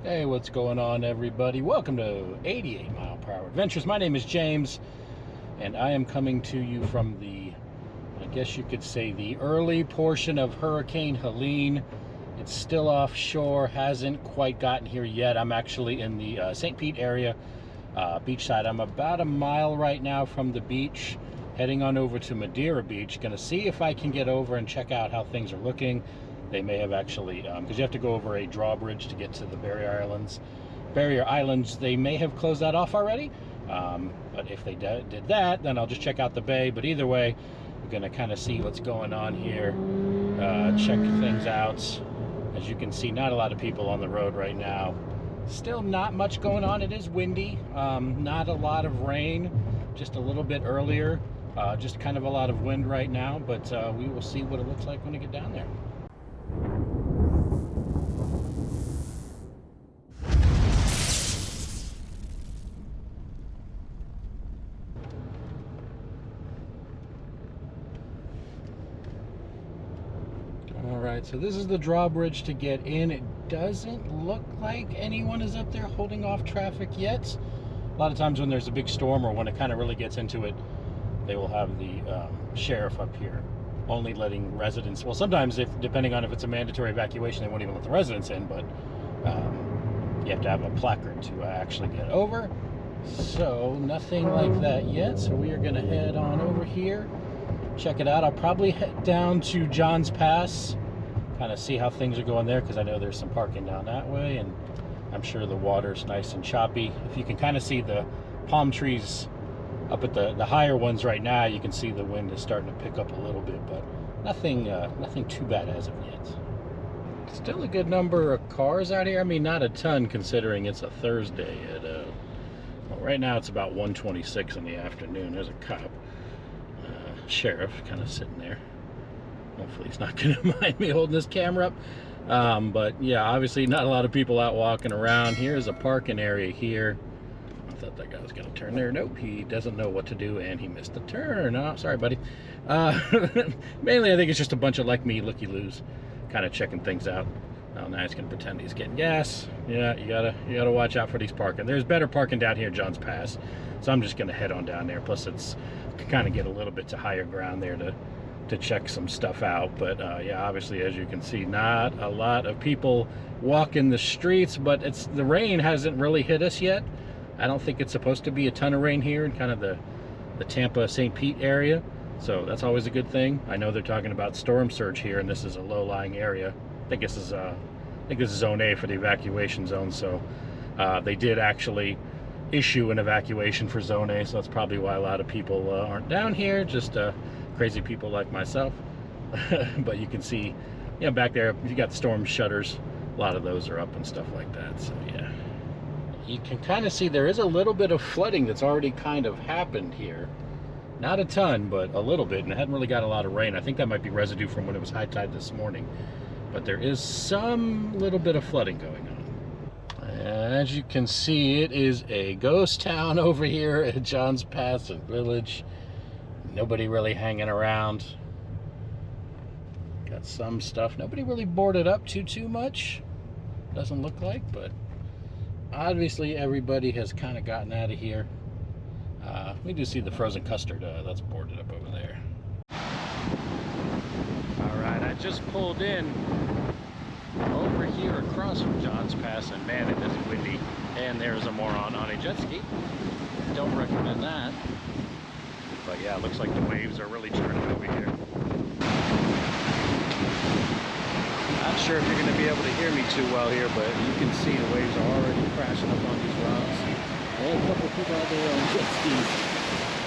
Hey, what's going on, everybody? Welcome to 88 Mile Per Hour Adventures. My name is James, and I am coming to you from I guess you could say, the early portion of Hurricane Helene. It's still offshore, hasn't quite gotten here yet. I'm actually in the St. Pete area, beachside. I'm about a mile right now from the beach, heading on over to Madeira Beach. Gonna see if I can get over and check out how things are looking. They may have actually, because you have to go over a drawbridge to get to the barrier islands. Barrier islands, they may have closed that off already. But if they did that, then I'll just check out the bay. But either way, we're gonna kind of see what's going on here, check things out. As you can see, not a lot of people on the road right now. Still not much going on. It is windy, not a lot of rain, just a little bit earlier. Just kind of a lot of wind right now, but we will see what it looks like when I get down there. Alright, so this is the drawbridge to get in. It doesn't look like anyone is up there holding off traffic yet. A lot of times when there's a big storm or when it kind of really gets into it, they will have the sheriff up here only letting residents, well, sometimes, if depending on if it's a mandatory evacuation, they won't even let the residents in, but you have to have a placard to actually get over. So nothing like that yet, so we are going to head on over here, check it out. I'll probably head down to John's Pass, kind of see how things are going there, because I know there's some parking down that way, and I'm sure the water's nice and choppy. If you can kind of see the palm trees up at the higher ones right now, you can see the wind is starting to pick up a little bit, but nothing too bad as of yet. Still a good number of cars out here. I mean, not a ton considering it's a Thursday. Well, right now it's about 1:26 in the afternoon. There's a cop, sheriff, kind of sitting there. Hopefully he's not going to mind me holding this camera up. But yeah, obviously not a lot of people out walking around. Here's a parking area here. I thought that guy was going to turn there. Nope, he doesn't know what to do, and he missed the turn. Oh, sorry, buddy. Mainly, I think it's just a bunch of like me looky-loos, kind of checking things out. Oh, now he's going to pretend he's getting gas. Yeah, you gotta watch out for these parking. There's better parking down here at John's Pass, so I'm just going to head on down there. Plus, it's kind of get a little bit to higher ground there to check some stuff out. But yeah, obviously, as you can see, not a lot of people walking the streets, but the rain hasn't really hit us yet. I don't think it's supposed to be a ton of rain here in kind of the Tampa, St. Pete area, so that's always a good thing. I know they're talking about storm surge here, and this is a low-lying area. I think this is Zone A for the evacuation zone, so they did actually issue an evacuation for Zone A, so that's probably why a lot of people aren't down here, just crazy people like myself. But you can see, back there, you got the storm shutters. A lot of those are up and stuff like that, so yeah. You can kind of see there is a little bit of flooding that's already kind of happened here. Not a ton, but a little bit, and it hadn't really got a lot of rain. I think that might be residue from when it was high tide this morning. But there is some little bit of flooding going on. As you can see, it is a ghost town over here at John's Pass and Village. Nobody really hanging around. Got some stuff. Nobody really boarded up too much. Doesn't look like, but obviously everybody has kind of gotten out of here. We do see the frozen custard. That's boarded up over there. Alright, I just pulled in over here across from John's Pass, and man, it is windy. And there's a moron on a jet ski. Don't recommend that. But yeah, it looks like the waves are really churning over here. Not sure if you're going to be able to hear me too well here, but you can see the waves are already crashing up on these rocks. There's a couple of people out there on jet skis.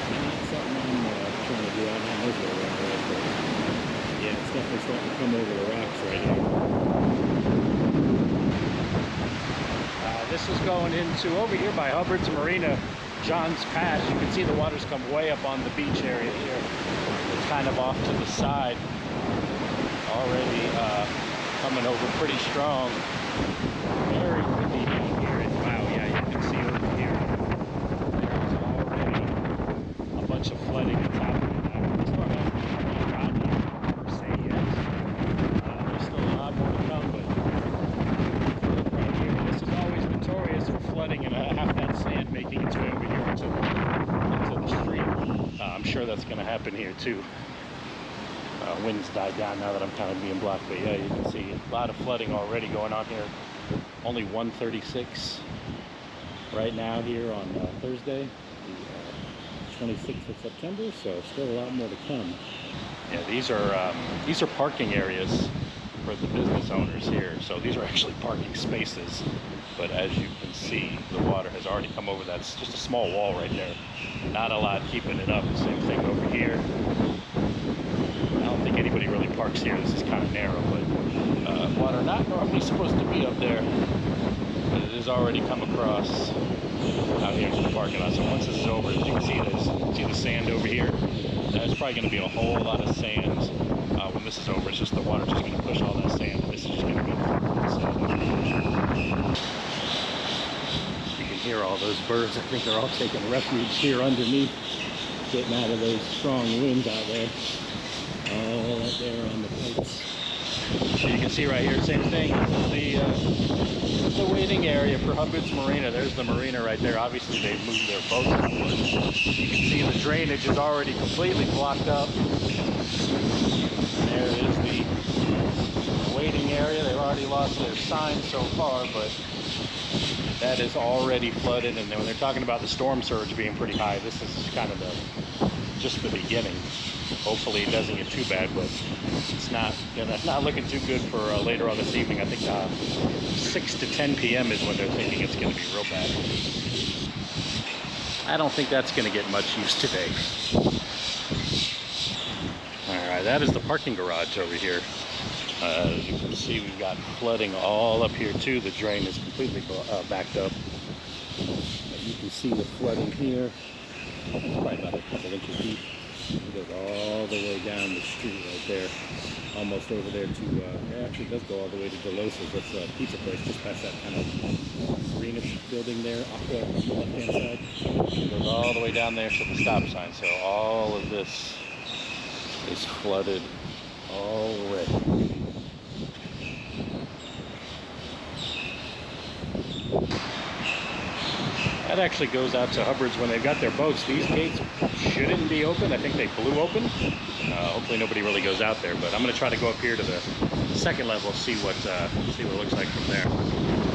Not something I'm trying to do out on this way right there, but yeah, it's definitely starting to come over the rocks right here. This is going into over here by Hubbard's Marina, John's Pass. You can see the water's come way up on the beach area here. It's kind of off to the side. Already coming over pretty strong. Very windy down here. Wow, yeah, you can see over here. There's already a bunch of flooding that's happening now. The storm hasn't really gotten here per se yet. There's still a lot more to come, but look right here. This is always that's going to happen here too. Winds died down now that I'm kind of being blocked, but yeah, you can see a lot of flooding already going on here. Only 1:36 right now here on Thursday, the 26th of September, so still a lot more to come. Yeah, these are parking areas for the business owners here. So these are actually parking spaces, but as you can see, the water has already come over. That's just a small wall right there. Not a lot keeping it up. Same thing over here. I don't think anybody really parks here. This is kind of narrow, but water not normally supposed to be up there, but it has already come across out here to the parking lot. So once this is over, as you can see, see the sand over here? There's probably going to be a whole lot of sand when this is over. It's just the water just going to push all that sand, and this is just going to be permanent sand over here. You can hear all those birds. I think they're all taking refuge here underneath, getting out of those strong winds out there. All out there on the pipes. So you can see right here, same thing. This is the waiting area for Hubbard's Marina. There's the marina right there. Obviously, they've moved their boats outward. You can see the drainage is already completely blocked up. There is the waiting area. They've already lost their sign so far, but that is already flooded. And then when they're talking about the storm surge being pretty high, this is kind of just the beginning. Hopefully it doesn't get too bad, but it's not, that's not looking too good for later on this evening. I think 6 to 10 p.m. is when they're thinking it's going to be real bad. I don't think that's going to get much use today. All right, that is the parking garage over here. As you can see, we've got flooding all up here too. The drain is completely backed up. You can see the flooding here. Probably about a couple inches deep. It goes all the way down the street right there, almost over there to, it actually does go all the way to Delos's. That's a pizza place just past that kind of greenish building there, Aqua on the left-hand side. It goes all the way down there to the stop sign. So all of this is flooded already. That actually goes out to Hubbard's when they've got their boats. These gates shouldn't be open. I think they blew open. Hopefully nobody really goes out there, but I'm going to try to go up here to the second level, see what it looks like from there.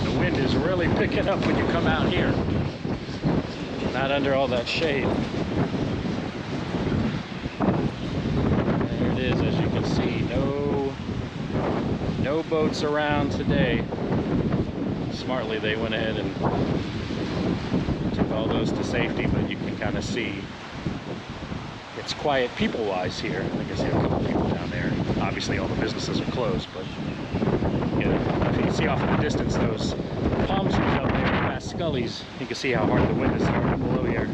The wind is really picking up when you come out here. Not under all that shade. There it is, as you can see. No boats around today. Smartly, they went ahead and took all those to safety, but you can kind of see it's quiet people-wise here. I think I see a couple people down there. Obviously, all the businesses are closed, but you know, if you can see off in the distance those palm trees up there past Scully's, you can see how hard the wind is starting below here.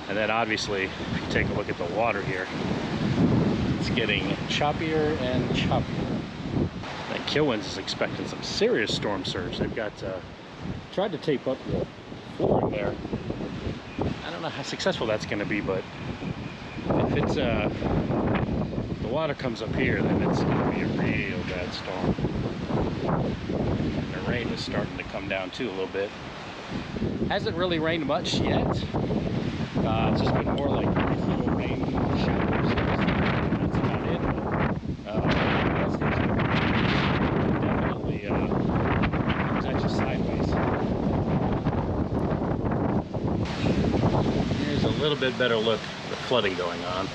And then obviously, if you take a look at the water here, it's getting choppier and choppier. And Kilwins is expecting some serious storm surge. They've got tried to tape up the flooring there. I don't know how successful that's going to be, but if it's the water comes up here, then it's going to be a real bad storm. And the rain is starting to come down too a little bit. Hasn't really rained much yet. It's just been more like little rain showers. That's about it. Definitely touches sideways. Here's a little bit better look at the flooding going on.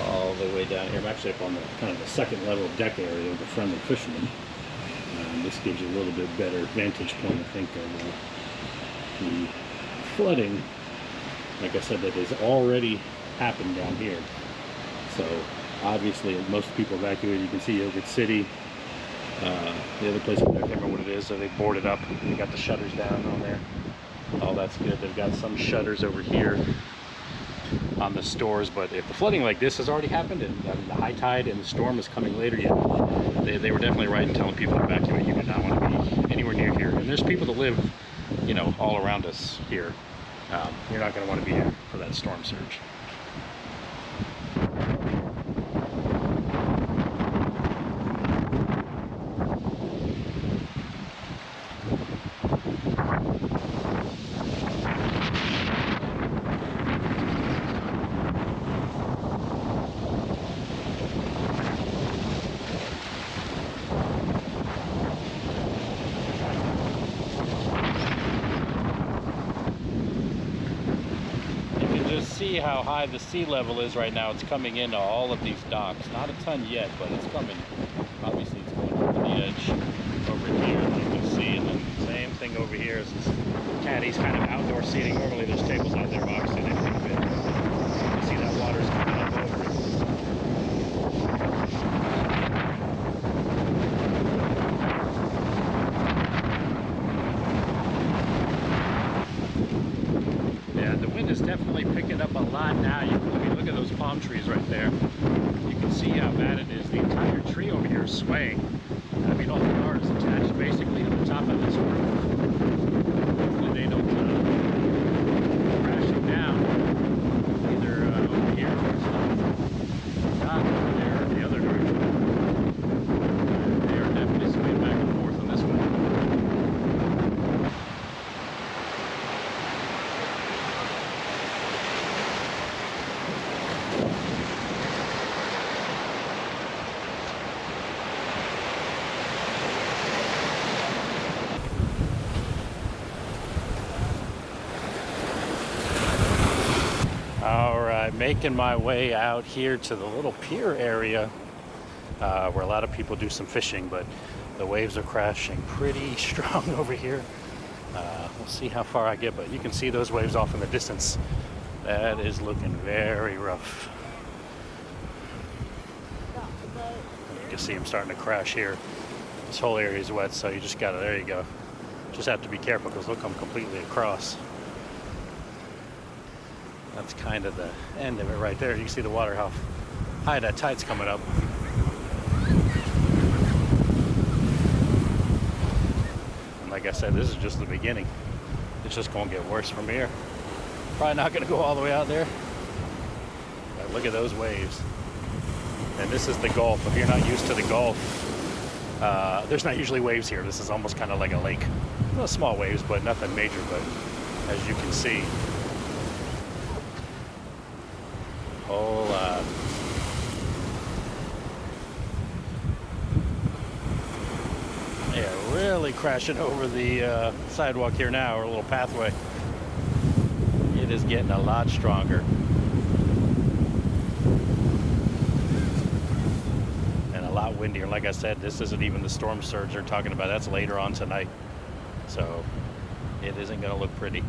All the way down here. I'm actually up on the kind of the second level deck area of the Friendly Fisherman. This gives you a little bit better vantage point, I think, of the flooding. Like I said, that has already happened down here. So obviously most people evacuated. You can see Yogurt City. The other place, I can't remember what it is, so they boarded up. They got the shutters down on there. All that's good. They've got some shutters over here on the stores, but if the flooding like this has already happened and the high tide and the storm is coming later, yeah, they were definitely right in telling people to evacuate. You do not want to be anywhere near here. And there's people that live, you know, all around us here. You're not going to want to be here for that storm surge. see how high the sea level is right now. It's coming into all of these docks. Not a ton yet, but it's coming. Obviously, it's going over the edge over here, you can see. And then same thing over here. This is caddies, kind of outdoor seating. Normally, there's tables out there, but obviously they wouldn't fit. You see that water's coming up over it. Is definitely picking up a lot now. I mean, look at those palm trees right there. You can see how bad it is. The entire tree over here is swaying. I mean, all the car is attached basically to the top of this roof. Hopefully they don't crash it down either over here or dock over there or the other direction. They are definitely swaying back and forth on this one. Making my way out here to the little pier area where a lot of people do some fishing, but the waves are crashing pretty strong over here. We'll see how far I get, but you can see those waves off in the distance. That is looking very rough. You can see them starting to crash here. This whole area is wet, so you just gotta, there you go. Just have to be careful because they'll come completely across. That's kind of the end of it right there. You can see the water, how high that tide's coming up. And like I said, this is just the beginning. It's just going to get worse from here. Probably not going to go all the way out there. But look at those waves. And this is the Gulf. If you're not used to the Gulf, there's not usually waves here. This is almost kind of like a lake. Well, small waves, but nothing major. But as you can see, whole yeah, really crashing over the sidewalk here now, or a little pathway. It is getting a lot stronger. And a lot windier. Like I said, this isn't even the storm surge they're talking about. That's later on tonight. So it isn't going to look pretty.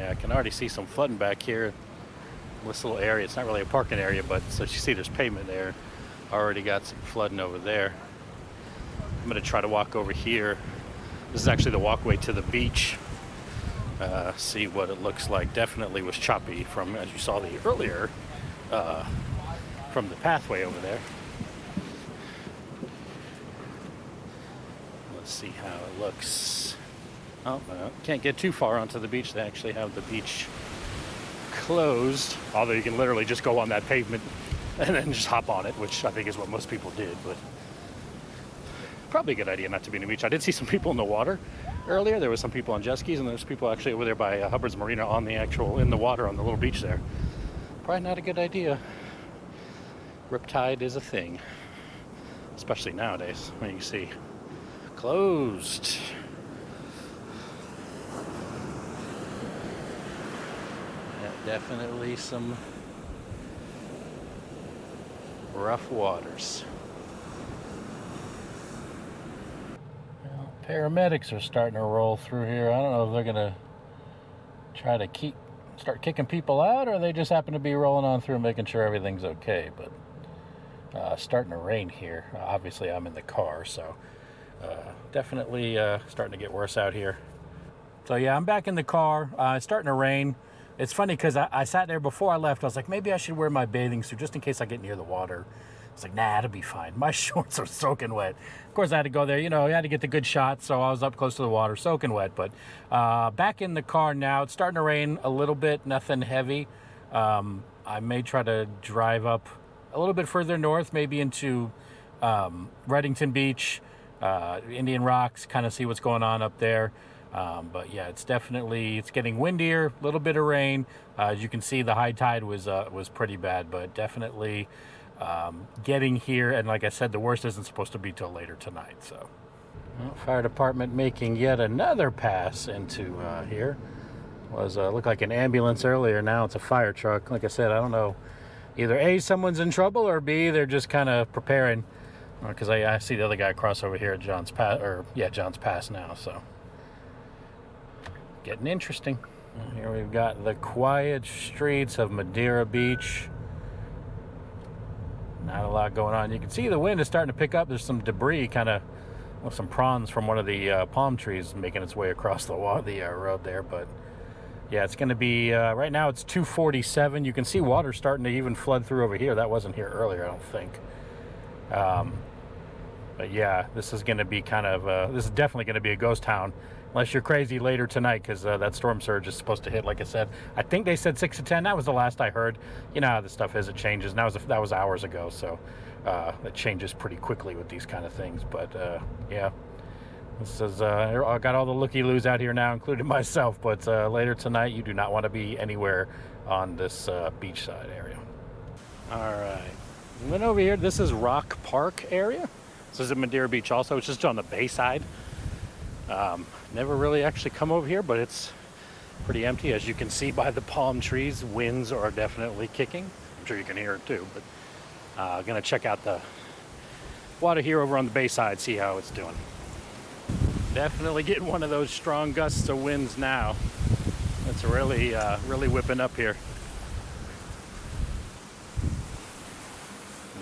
I can already see some flooding back here. This little area, it's not really a parking area, but so you see there's pavement there. Already got some flooding over there. I'm going to try to walk over here. This is actually the walkway to the beach. See what it looks like. Definitely was choppy from, as you saw the earlier, from the pathway over there. Let's see how it looks. Oh, can't get too far onto the beach. They actually have the beach closed, although you can literally just go on that pavement and then just hop on it, which I think is what most people did, but probably a good idea not to be in the beach. I did see some people in the water earlier. There was some people on jet skis, and there's people actually over there by Hubbard's Marina on the actual, in the water on the little beach there. Probably not a good idea. Riptide is a thing, especially nowadays, when you see closed. Definitely some rough waters. Well, paramedics are starting to roll through here. I don't know if they're gonna try to start kicking people out, or they just happen to be rolling on through, making sure everything's okay. But starting to rain here. Obviously, I'm in the car, so definitely starting to get worse out here. So yeah, I'm back in the car. It's starting to rain. It's funny because I sat there before I left. I was like, maybe I should wear my bathing suit just in case I get near the water. It's like, nah, it'll be fine. My shorts are soaking wet. Of course, I had to go there. You know, I had to get the good shot, so I was up close to the water, soaking wet. But back in the car now. It's starting to rain a little bit, nothing heavy. I may try to drive up a little bit further north, maybe into Reddington Beach, Indian Rocks, kind of see what's going on up there. But yeah, it's getting windier, a little bit of rain. As you can see, the high tide was pretty bad, but definitely getting here. And like I said, the worst isn't supposed to be till later tonight. So, well, fire department making yet another pass into here. Looked like an ambulance earlier. Now it's a fire truck. Like I said, I don't know. Either A, someone's in trouble, or B, they're just kind of preparing. Because I see the other guy cross over here at John's Pass now. So. Getting interesting. Here we've got the quiet streets of Madeira Beach. Not a lot going on. You can see the wind is starting to pick up. There's some debris, some prawns from one of the palm trees making its way across the road there. But yeah, it's going to be, right now it's 2:47. You can see water starting to even flood through over here. That wasn't here earlier, I don't think. But yeah, this is going to be this is definitely going to be a ghost town. Unless you're crazy later tonight, because that storm surge is supposed to hit, like I said. I think they said 6 to 10. That was the last I heard. You know how this stuff is. It changes. And that was hours ago, so it changes pretty quickly with these kind of things. But, yeah. This is, I got all the looky-loos out here now, including myself. But later tonight, you do not want to be anywhere on this beachside area. All right. And then over here, this is Rock Park area. This is at Madeira Beach also. It's just on the bay side. Never really actually come over here, but it's pretty empty. As you can see by the palm trees, winds are definitely kicking. I'm sure you can hear it too, but I'm gonna check out the water here over on the bay side, see how it's doing. Definitely getting one of those strong gusts of winds now. It's really whipping up here.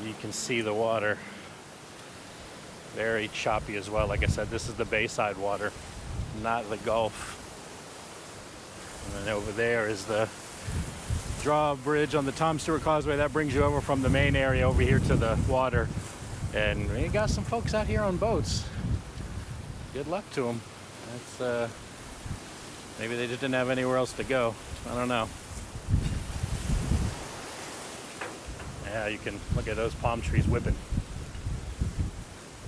You can see the water. Very choppy as well. Like I said, this is the bayside water, not the Gulf. And then over there is the drawbridge on the Tom Stewart Causeway. That brings you over from the main area over here to the water. And we got some folks out here on boats. Good luck to them. That's maybe they just didn't have anywhere else to go. I don't know. Yeah, you can look at those palm trees whipping.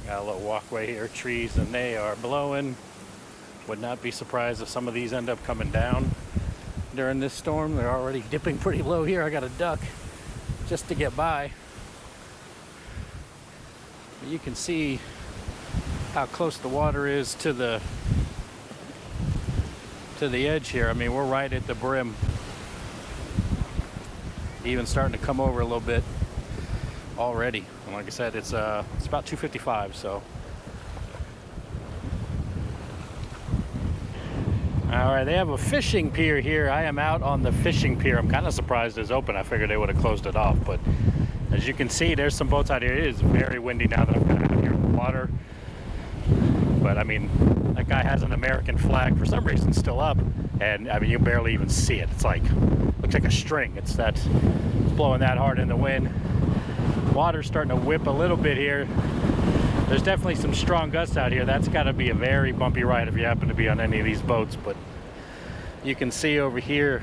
Got a little walkway here, trees, and they are blowing. Would not be surprised if some of these end up coming down during this storm. They're already dipping pretty low here. I got to duck just to get by. But you can see how close the water is to the edge here. I mean, we're right at the brim. Even starting to come over a little bit already. And like I said, it's about 2:55, so. All right, they have a fishing pier here. I am out on the fishing pier. I'm kind of surprised it's open. I figured they would have closed it off, but as you can see, there's some boats out here. It is very windy now that I'm kind of out here in the water. But I mean, that guy has an American flag for some reason still up, and I mean, you barely even see it. It's like, looks like a string. It's blowing that hard in the wind. Water's starting to whip a little bit here. There's definitely some strong gusts out here. That's got to be a very bumpy ride if you happen to be on any of these boats. But you can see over here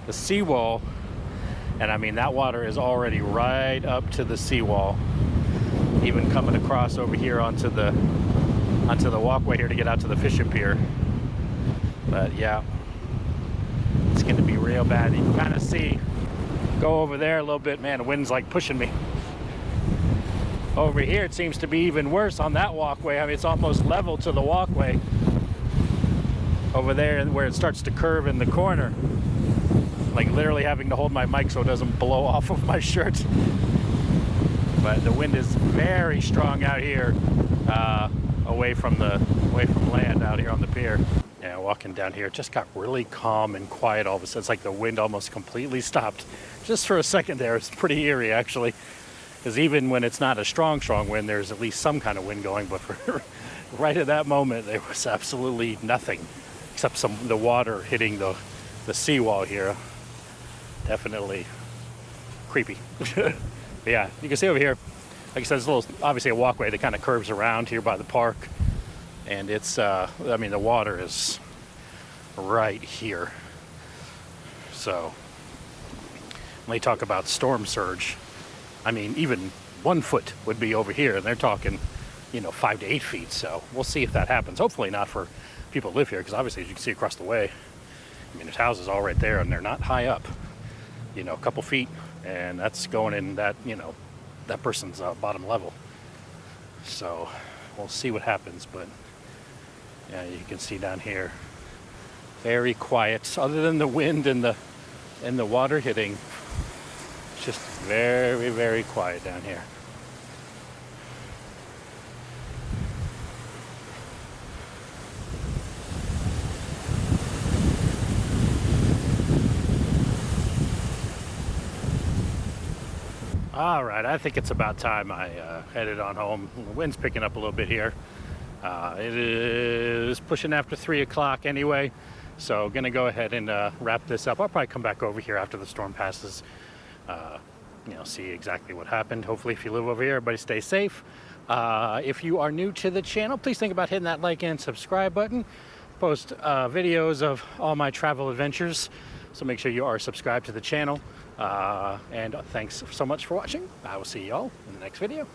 the seawall, and I mean, that water is already right up to the seawall, even coming across over here onto the walkway here to get out to the fishing pier. But yeah, it's going to be real bad. You can kind of see, go over there a little bit, man, the wind's like pushing me. Over here it seems to be even worse on that walkway. I mean, it's almost level to the walkway over there where it starts to curve in the corner. Like literally having to hold my mic so it doesn't blow off of my shirt. But the wind is very strong out here, away from land out here on the pier. Yeah, walking down here, it just got really calm and quiet all of a sudden. It's like the wind almost completely stopped. Just for a second there, it's pretty eerie actually. Because even when it's not a strong wind, there's at least some kind of wind going. But for right at that moment, there was absolutely nothing except the water hitting the seawall here. Definitely creepy. Yeah, you can see over here, like I said, there's obviously a walkway that kind of curves around here by the park. And it's, I mean, the water is right here. So, when they talk about storm surge, I mean, even 1 foot would be over here, and they're talking, you know, 5 to 8 feet. So we'll see if that happens. Hopefully not for people who live here, because obviously, as you can see across the way, I mean, there's houses all right there, and they're not high up, you know, a couple feet, and that's going in that, you know, that person's bottom level. So we'll see what happens, but yeah, you can see down here, very quiet, other than the wind and the water hitting. It's just very, very quiet down here. All right, I think it's about time I headed on home. The wind's picking up a little bit here. It is pushing after 3 o'clock anyway, so gonna go ahead and wrap this up. I'll probably come back over here after the storm passes, you know, see exactly what happened. Hopefully, if you live over here, everybody stay safe. If you are new to the channel, please think about hitting that like and subscribe button. Post videos of all my travel adventures, so make sure you are subscribed to the channel. And thanks so much for watching. I will see you all in the next video.